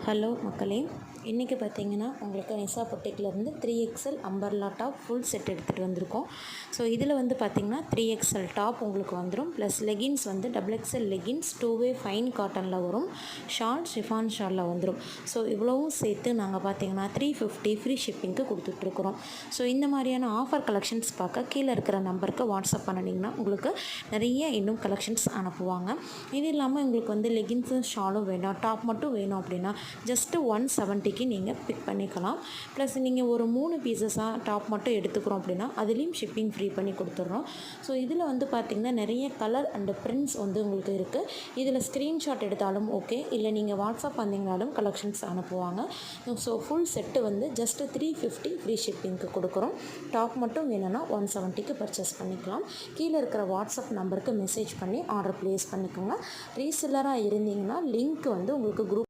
Hello மக்களே, இன்றைக்கி பார்த்தீங்கன்னா உங்களுக்கு நிஷா பொட்டிக்லேருந்து 3XL umbrella top full set எடுத்துகிட்டு வந்திருக்கோம். ஸோ இதில் வந்து பார்த்திங்கன்னா 3XL டாப் உங்களுக்கு வந்துடும். ப்ளஸ் லெகின்ஸ் வந்து XXL லெகின்ஸ் 2-வே ஃபைன் காட்டனில் வரும். ஷார்ட் ஷிஃபான் ஷாலில் வந்துடும். ஸோ இவ்வளவும் சேர்த்து நாங்கள் பார்த்திங்கன்னா 350 ஃப்ரீ ஷிப்பிங்க்கு கொடுத்துட்ருக்குறோம். ஸோ இந்த மாதிரியான ஆஃபர் கலெக்ஷன்ஸ் பார்க்க கீழே இருக்கிற நம்பருக்கு வாட்ஸ்அப் பண்ணிங்கன்னா உங்களுக்கு நிறைய இன்னும் கலெக்ஷன்ஸ் அனுப்புவாங்க. இது இல்லாமல் உங்களுக்கு வந்து லெகின்ஸும் ஷாலும் வேணும், டாப் மட்டும் வேணும் அப்படின்னா ஜஸ்ட்டு 170க்கு நீங்கள் பிக் பண்ணிக்கலாம். ப்ளஸ் நீங்கள் ஒரு 3 பீசஸாக டாப் மட்டும் எடுத்துக்கிறோம் அப்படின்னா அதுலேயும் ஷிப்பிங் ஃப்ரீ பண்ணி கொடுத்துட்றோம். ஸோ இதில் வந்து பார்த்திங்கன்னா நிறைய கலர் அண்டு பிரிண்ட்ஸ் வந்து உங்களுக்கு இருக்குது. இதில் ஸ்க்ரீன்ஷாட் எடுத்தாலும் ஓகே, இல்லை நீங்கள் வாட்ஸ்அப் பண்ணிங்கனாலும் கலெக்ஷன்ஸ் அனுப்புவாங்க. ஸோ ஃபுல் செட்டு வந்து ஜஸ்ட்டு 350 ஃப்ரீ ஷிப்பிங்க்கு கொடுக்குறோம். டாப் மட்டும் வேணும்னா 170க்கு பர்ச்சேஸ் பண்ணிக்கலாம். கீழே இருக்கிற வாட்ஸ்அப் நம்பருக்கு மெசேஜ் பண்ணி ஆர்டர் ப்ளேஸ் பண்ணிக்கோங்க. ரீசெல்லராக இருந்தீங்கன்னா லிங்க் வந்து உங்களுக்கு குரூப்